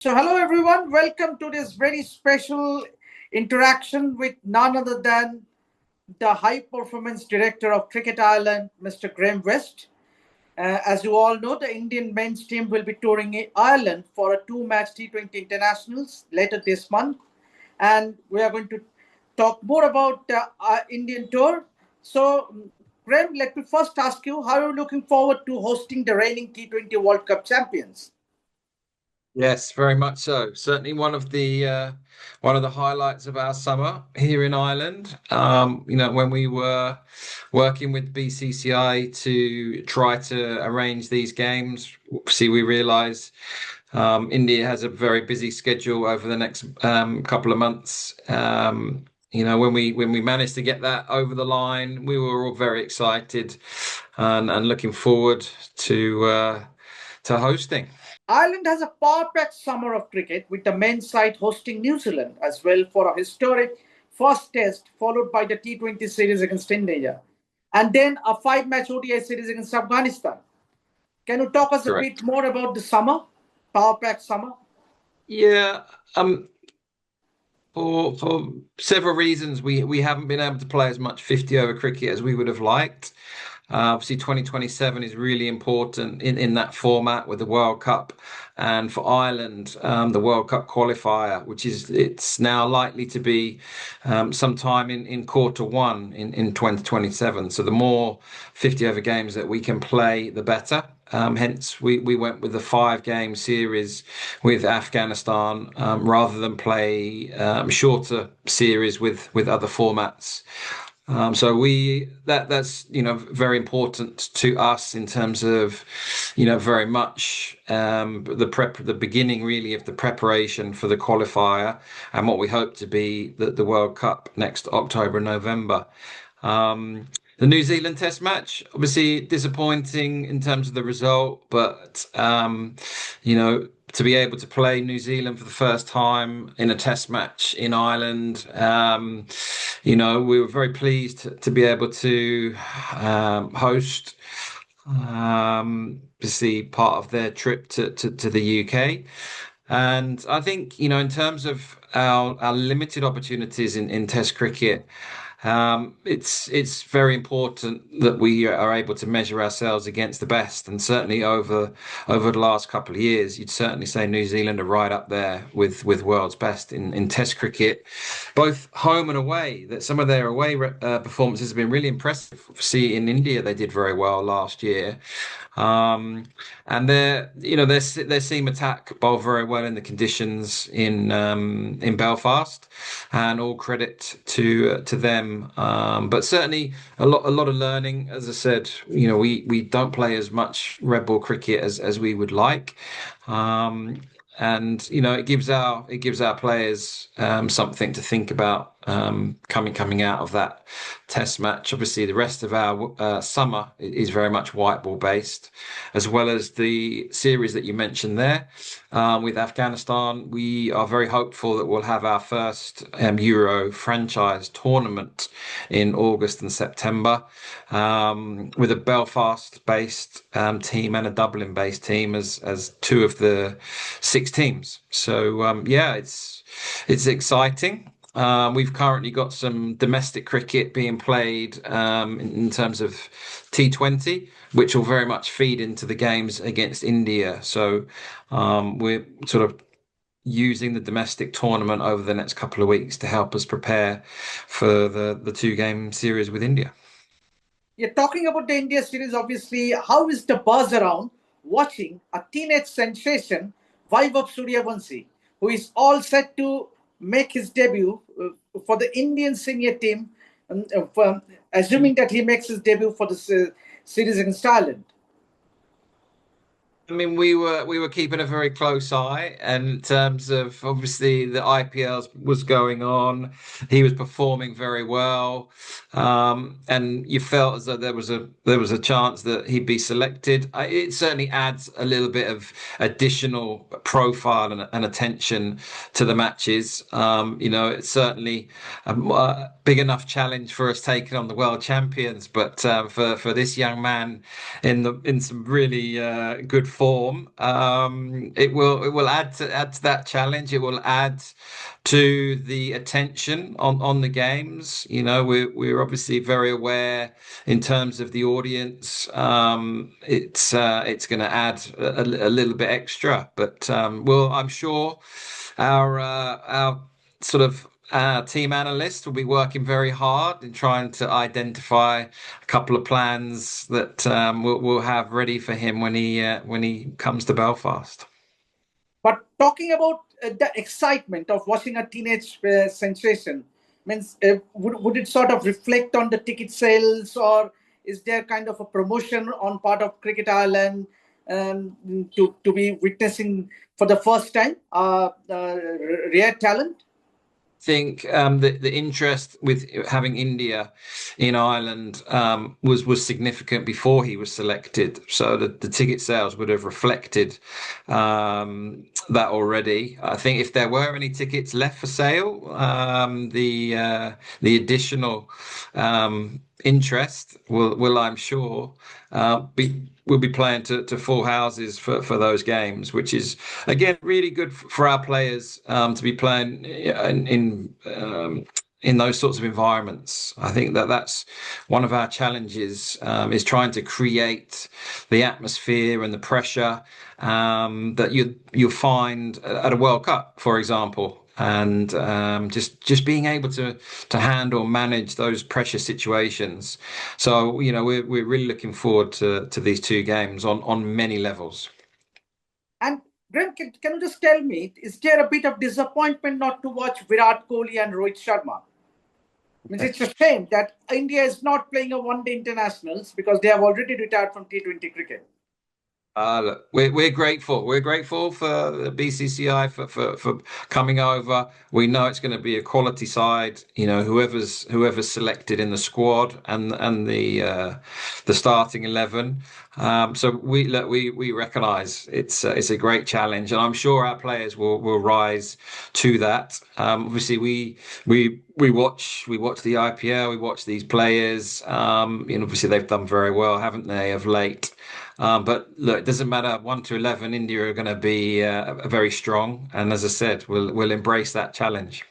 So, hello everyone. Welcome to this very special interaction with none other than the High Performance Director of Cricket Ireland, Mr. Graeme West. As you all know, the Indian men's team will be touring Ireland for a two-match T20 internationals later this month, and we are going to talk more about the Indian tour. So, Graeme, let me first ask you: how are you looking forward to hosting the reigning T20 World Cup champions? Yes, very much so. Certainly one of the highlights of our summer here in Ireland. When we were working with BCCI to try to arrange these games, obviously we realised India has a very busy schedule over the next couple of months. When we managed to get that over the line, we were all very excited and looking forward to hosting. Ireland has a power-packed summer of cricket with the men's side hosting New Zealand as well for a historic first test followed by the T20 series against India and then a five-match ODI series against Afghanistan. Can you talk us a Correct. bit more about the summer, power-packed summer? Yeah, for several reasons, we haven't been able to play as much 50 over cricket as we would have liked. Obviously, 2027 is really important in that format with the World Cup, and for Ireland, the World Cup qualifier, which it's now likely to be sometime in quarter one in 2027. So the more 50 over games that we can play, the better. Hence, we went with the five-game series with Afghanistan rather than play shorter series with other formats. So that's very important to us in terms of very much the beginning really of the preparation for the qualifier and what we hope to be the World Cup next October and November. The New Zealand Test match, obviously disappointing in terms of the result, but to be able to play New Zealand for the first time in a Test match in Ireland, we were very pleased to be able to host. Obviously, part of their trip to the UK. And I think, in terms of our limited opportunities in Test cricket, it's very important that we are able to measure ourselves against the best. And certainly over the last couple of years, you'd certainly say New Zealand are right up there with world's best in Test cricket, both home and away. That some of their away performances have been really impressive. See, in India, they did very well last year. Um, and their seam attack bowled very well in the conditions in Belfast, and all credit to them. But certainly a lot of learning. As I said, we don't play as much red ball cricket as we would like. Um, and it gives our players something to think about coming out of that test match. Obviously, the rest of our summer is very much white ball based, as well as the series that you mentioned there with Afghanistan. We are very hopeful that we'll have our first Euro franchise tournament in August and September with a Belfast-based team and a Dublin-based team as two of the six teams. So yeah, it's exciting. We've currently got some domestic cricket being played in terms of T20, which will very much feed into the games against India. So we're sort of using the domestic tournament over the next couple of weeks to help us prepare for the two-game series with India. You're talking about the India series, obviously. How is the buzz around watching a teenage sensation, Vaibhav Sooryavanshi, who is all set to make his debut for the Indian senior team, assuming that he makes his debut for the series against Ireland? I mean, we were keeping a very close eye, and in terms of obviously the IPL was going on, he was performing very well, and you felt as though there was a chance that he'd be selected. It certainly adds a little bit of additional profile and attention to the matches. It's certainly a big enough challenge for us taking on the world champions, but for this young man in some really good form, it will add to that challenge. It will add to the attention on the games. You know, we're obviously very aware in terms of the audience. It's going to add a little bit extra, but well, I'm sure our sort of team analyst will be working very hard in trying to identify a couple of plans that we'll have ready for him when he comes to Belfast. But talking about the excitement of watching a teenage sensation, means would it sort of reflect on the ticket sales, or is there kind of a promotion on part of Cricket Ireland to be witnessing for the first time rare talent? Think the interest with having India in Ireland was significant before he was selected. So the ticket sales would have reflected that already. I think if there were any tickets left for sale, the additional interest will I'm sure we'll be playing to full houses for those games, which is again really good for our players to be playing in those sorts of environments. I think that's one of our challenges is trying to create the atmosphere and the pressure that you'll find at a World Cup, for example. And just being able to handle, manage those pressure situations. So, you know, we're really looking forward to these two games on many levels. And Graham, can you just tell me, is there a bit of disappointment not to watch Virat Kohli and Rohit Sharma? Means it's a shame that India is not playing a one-day internationals because they have already retired from T20 cricket. Look, we're grateful. We're grateful for the BCCI for coming over. We know it's going to be a quality side. You know, whoever's selected in the squad and the starting 11. So we recognise it's a great challenge, and I'm sure our players will rise to that. Obviously, we watch the IPL. We watch these players. Obviously they've done very well, haven't they, of late? But look, it doesn't matter. 1 to 11, India are going to be very strong, and as I said, we'll embrace that challenge.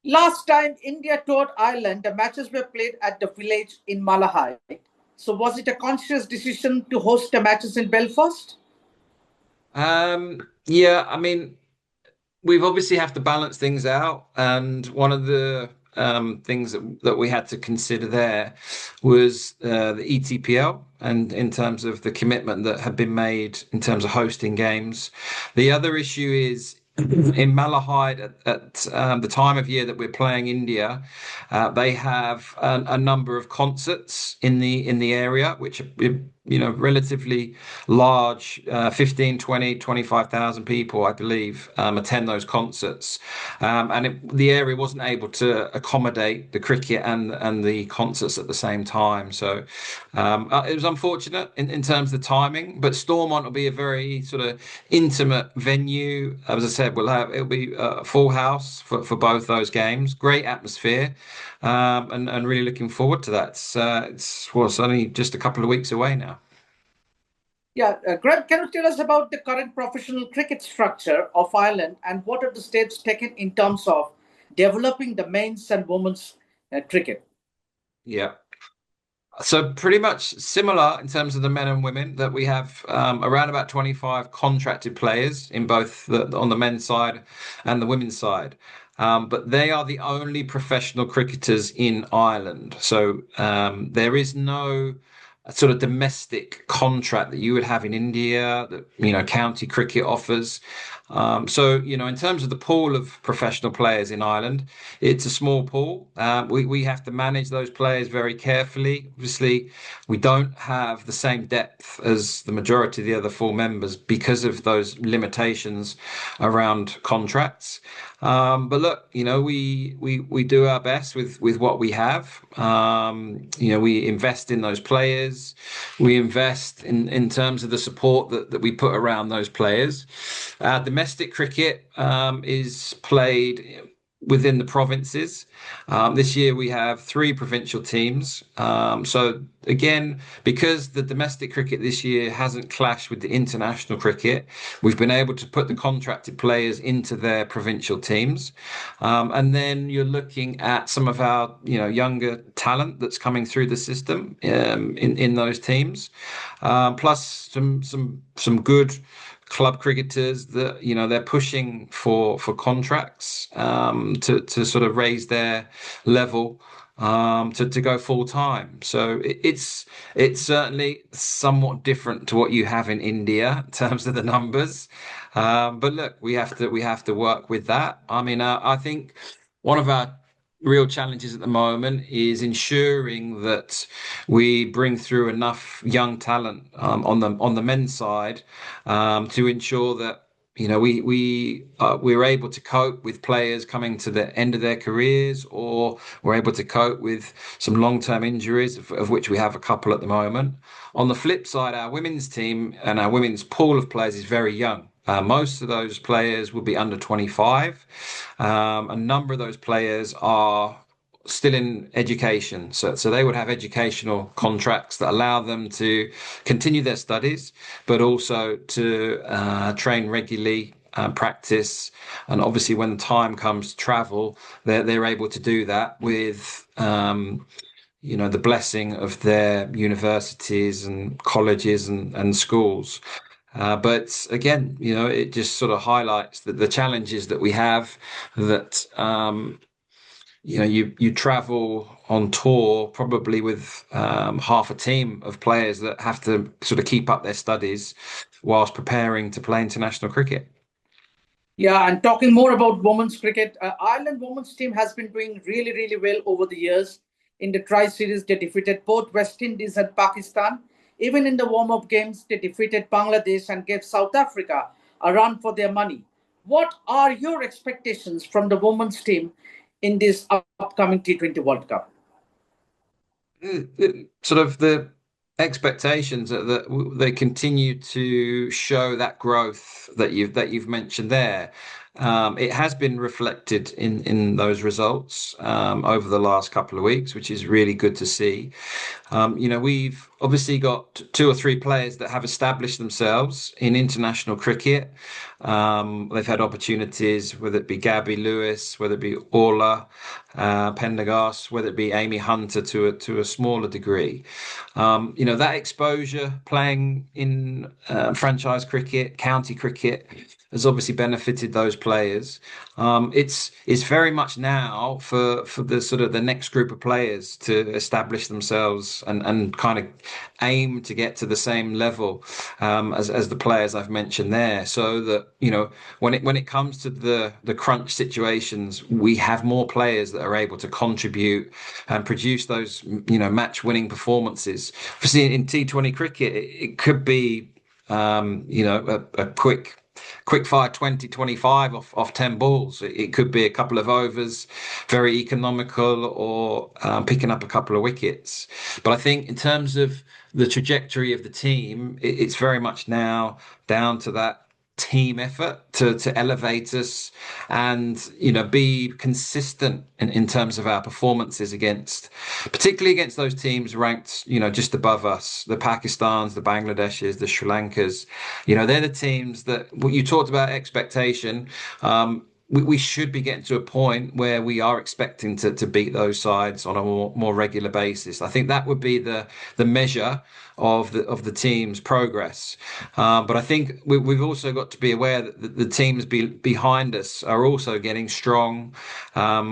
Last time India toured Ireland, the matches were played at the village in Malahide. So was it a conscious decision to host the matches in Belfast? Yeah, I mean, we've obviously have to balance things out, and one of the things that we had to consider there was the ETPL, and in terms of the commitment that had been made in terms of hosting games. The other issue is in Malahide at the time of year that we're playing India, they have a number of concerts in the area, which are, relatively large, 15, 20, 25,000 people, I believe, attend those concerts. And the area wasn't able to accommodate the cricket and the concerts at the same time. So it was unfortunate in terms of the timing, but Stormont will be a very sort of intimate venue. As I said, it'll be a full house for both those games. Great atmosphere, and really looking forward to that. It's only just a couple of weeks away now. Yeah, Greg, can you tell us about the current professional cricket structure of Ireland and what are the steps taken in terms of developing the men's and women's cricket? Yeah. So pretty much similar in terms of the men and women, that we have around about 25 contracted players in both on the men's side and the women's side. But they are the only professional cricketers in Ireland. So there is no sort of domestic contract that you would have in India that, county cricket offers. So, in terms of the pool of professional players in Ireland, it's a small pool. We have to manage those players very carefully. Obviously, we don't have the same depth as the majority of the other full members because of those limitations around contracts. But look, we do our best with what we have. We invest in those players. We invest in terms of the support that we put around those players. Domestic cricket is played within the provinces. This year we have three provincial teams. So again, because the domestic cricket this year hasn't clashed with the international cricket, we've been able to put the contracted players into their provincial teams. And then you're looking at some of our, younger talent that's coming through the system in those teams, plus some good club cricketers that they're pushing for contracts to sort of raise their level to go full time. So it's certainly somewhat different to what you have in India in terms of the numbers. But look, we have to work with that. I mean, I think one of our real challenges at the moment is ensuring that we bring through enough young talent on the men's side to ensure that we're able to cope with players coming to the end of their careers, or we're able to cope with some long-term injuries, of which we have a couple at the moment. On the flip side, our women's team and our women's pool of players is very young. Most of those players will be under 25. A number of those players are still in education. So they would have educational contracts that allow them to continue their studies, but also to train regularly, practice. And obviously, when the time comes to travel, they're able to do that with the blessing of their universities and colleges and schools. But again, it just sort of highlights the challenges that we have, that you travel on tour probably with half a team of players that have to sort of keep up their studies whilst preparing to play international cricket. Yeah, and talking more about women's cricket, Ireland women's team has been doing really, really well over the years. In the Tri-Series, they defeated both West Indies and Pakistan. Even in the warm-up games, they defeated Bangladesh and gave South Africa a run for their money. What are your expectations from the women's team in this upcoming T20 World Cup? Sort of the expectations that they continue to show that growth that you've mentioned there. It has been reflected in those results over the last couple of weeks, which is really good to see. We've obviously got two or three players that have established themselves in international cricket. They've had opportunities, whether it be Gabby Lewis, whether it be Orla Pendergast, whether it be Amy Hunter to a smaller degree. That exposure playing in franchise cricket, county cricket, has obviously benefited those players. It's very much now for the sort of the next group of players to establish themselves and kind of aim to get to the same level as the players I've mentioned there, so that when it comes to the crunch situations, we have more players that are able to contribute and produce those match-winning performances. Obviously, in T20 cricket, it could be a quick fire 20-25 off 10 balls. It could be a couple of overs, very economical, or picking up a couple of wickets. But I think in terms of the trajectory of the team, it's very much now down to that team effort to elevate us and be consistent in terms of our performances particularly against those teams ranked just above us, the Pakistans, the Bangladeshis, the Sri Lankas. They're the teams that what you talked about expectation. We should be getting to a point where we are expecting to beat those sides on a more regular basis. I think that would be the measure of the team's progress. But I think we've also got to be aware that the teams behind us are also getting strong.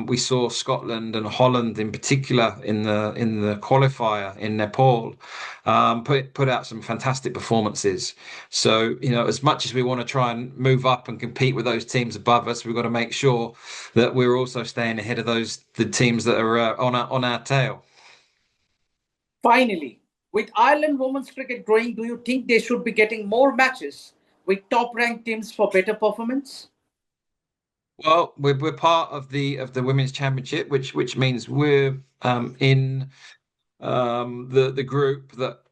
We saw Scotland and Holland in particular in the qualifier in Nepal put out some fantastic performances. So as much as we want to try and move up and compete with those teams above us, we've got to make sure that we're also staying ahead of the teams that are on our tail. Finally, with Ireland women's cricket growing, do you think they should be getting more matches with top-ranked teams for better performance? Well, we're part of the women's championship, which means we're in the group that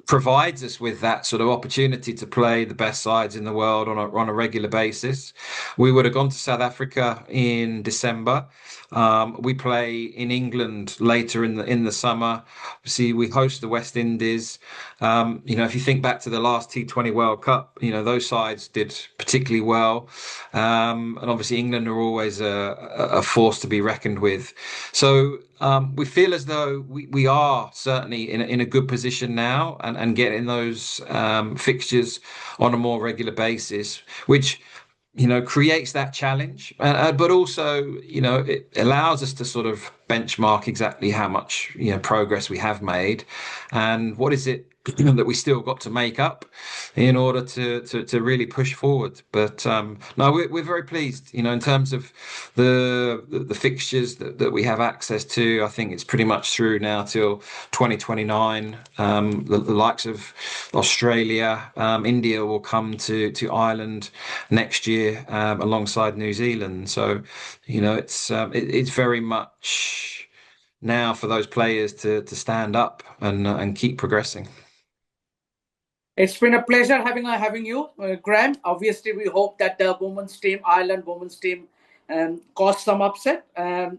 provides us with that sort of opportunity to play the best sides in the world on a regular basis. We would have gone to South Africa in December. We play in England later in the summer. See, we host the West Indies. If you think back to the last T20 World Cup, those sides did particularly well. And obviously England are always a force to be reckoned with. So we feel as though we are certainly in a good position now and getting those fixtures on a more regular basis, which creates that challenge, but also, it allows us to sort of benchmark exactly how much, progress we have made and what is it that we still got to make up in order to really push forward. But no, we're very pleased, in terms of the fixtures that we have access to. I think it's pretty much through now till 2029. The likes of Australia, India will come to Ireland next year alongside New Zealand. So, it's very much now for those players to stand up and keep progressing. It's been a pleasure having you, Graeme. Obviously, we hope that the women's team, Ireland women's team, cause some upset and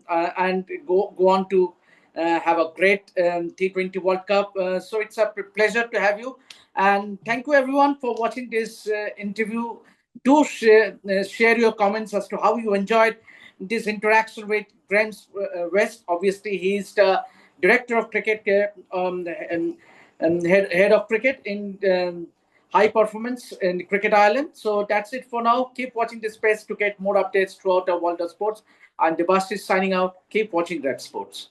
go on to have a great T20 World Cup. So it's a pleasure to have you, and thank you everyone for watching this interview. Do share your comments as to how you enjoyed this interaction with Graeme West. Obviously, he's the director of cricket and head of cricket in high performance in Cricket Ireland. So that's it for now. Keep watching this space to get more updates throughout the world of sports. And Debasis signing out. Keep watching Red Sports.